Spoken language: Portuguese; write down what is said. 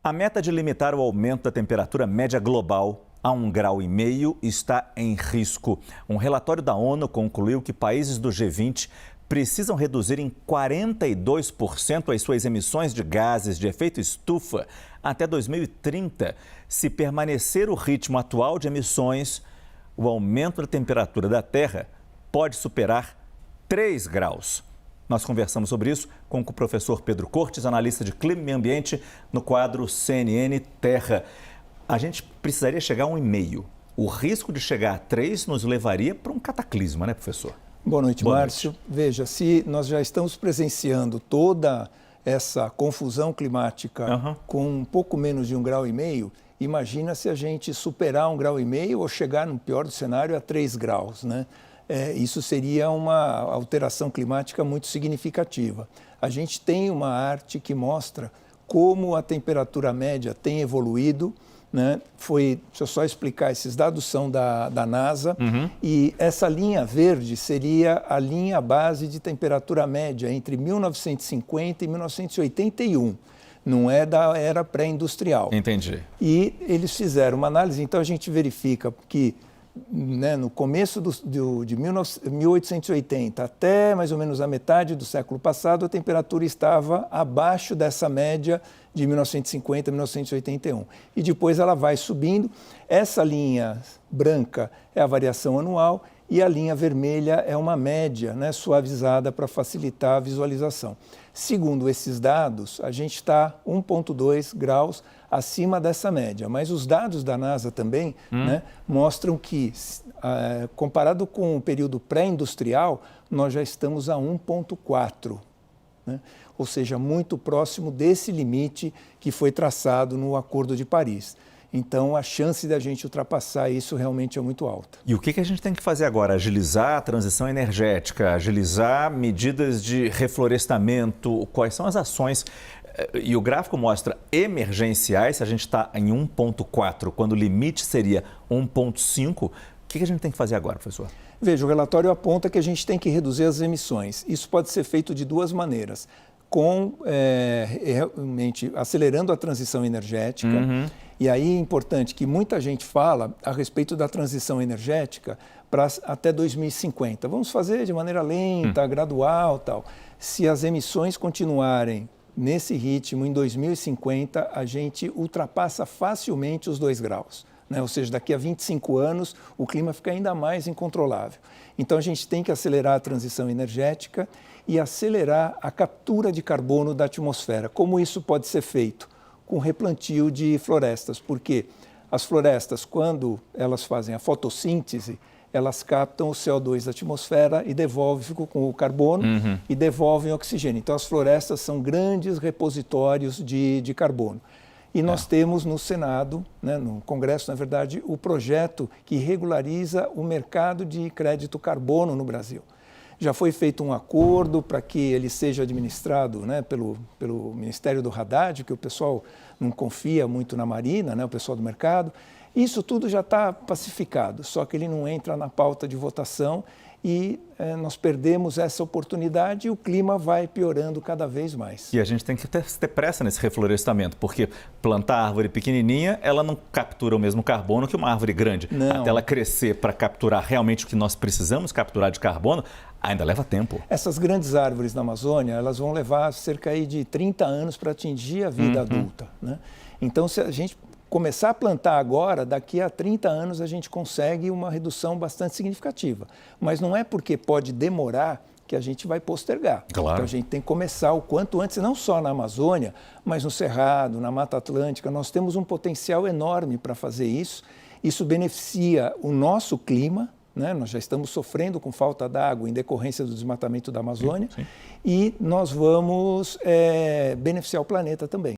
A meta de limitar o aumento da temperatura média global a 1,5 grau está em risco. Um relatório da ONU concluiu que países do G20 precisam reduzir em 42% as suas emissões de gases de efeito estufa até 2030. Se permanecer o ritmo atual de emissões, o aumento da temperatura da Terra pode superar 3 graus. Nós conversamos sobre isso com o professor Pedro Cortes, analista de clima e meio ambiente, no quadro CNN Terra. A gente precisaria chegar a 1,5. O risco de chegar a 3 nos levaria para um cataclisma, né, professor? Boa noite, Márcio. Veja, se nós já estamos presenciando toda essa confusão climática com um pouco menos de 1,5 graus, imagina se a gente superar 1,5 graus ou chegar, no pior do cenário, a 3 graus, né? Isso seria uma alteração climática muito significativa. A gente tem uma arte que mostra como a temperatura média tem evoluído, né? Deixa eu só explicar, esses dados são da NASA, e essa linha verde seria a linha base de temperatura média entre 1950 e 1981. Não é da era pré-industrial. Entendi. E eles fizeram uma análise, então a gente verifica que, né, no começo de 1880 até mais ou menos a metade do século passado, a temperatura estava abaixo dessa média de 1950 a 1981. E depois ela vai subindo. Essa linha branca é a variação anual e a linha vermelha é uma média, né, suavizada para facilitar a visualização. Segundo esses dados, a gente está 1,2 graus acima dessa média. Mas os dados da NASA também, né, mostram que, comparado com o período pré-industrial, nós já estamos a 1,4, né? Ou seja, muito próximo desse limite que foi traçado no Acordo de Paris. Então, a chance da gente ultrapassar isso realmente é muito alta. E o que a gente tem que fazer agora? Agilizar a transição energética, agilizar medidas de reflorestamento? Quais são as ações? E o gráfico mostra emergenciais, se a gente está em 1,4, quando o limite seria 1,5. O que a gente tem que fazer agora, professor? Veja, o relatório aponta que a gente tem que reduzir as emissões. Isso pode ser feito de duas maneiras. Realmente acelerando a transição energética. E aí é importante que muita gente fala a respeito da transição energética para até 2050. Vamos fazer de maneira lenta, gradual, tal. Se as emissões continuarem nesse ritmo, em 2050, a gente ultrapassa facilmente os 2 graus. Né? Ou seja, daqui a 25 anos, o clima fica ainda mais incontrolável. Então, a gente tem que acelerar a transição energética e acelerar a captura de carbono da atmosfera. Como isso pode ser feito? Com replantio de florestas, porque as florestas, quando elas fazem a fotossíntese, elas captam o CO2 da atmosfera e devolvem, ficam com o carbono e devolvem o oxigênio. Então, as florestas são grandes repositórios de carbono. E nós temos no Senado, né, no Congresso, na verdade, o projeto que regulariza o mercado de crédito carbono no Brasil. Já foi feito um acordo para que ele seja administrado, né, pelo Ministério do Haddad, que o pessoal não confia muito na Marina, né, o pessoal do mercado. Isso tudo já está pacificado, só que ele não entra na pauta de votação e nós perdemos essa oportunidade e o clima vai piorando cada vez mais. E a gente tem que ter pressa nesse reflorestamento, porque plantar árvore pequenininha, ela não captura o mesmo carbono que uma árvore grande. Não. Até ela crescer para capturar realmente o que nós precisamos capturar de carbono, ainda leva tempo. Essas grandes árvores na Amazônia, elas vão levar cerca aí de 30 anos para atingir a vida adulta, né? Então, se a gente começar a plantar agora, daqui a 30 anos a gente consegue uma redução bastante significativa. Mas não é porque pode demorar que a gente vai postergar. Claro. Então a gente tem que começar o quanto antes, não só na Amazônia, mas no Cerrado, na Mata Atlântica. Nós temos um potencial enorme para fazer isso. Isso beneficia o nosso clima, né? Nós já estamos sofrendo com falta d'água em decorrência do desmatamento da Amazônia. E nós vamos beneficiar o planeta também.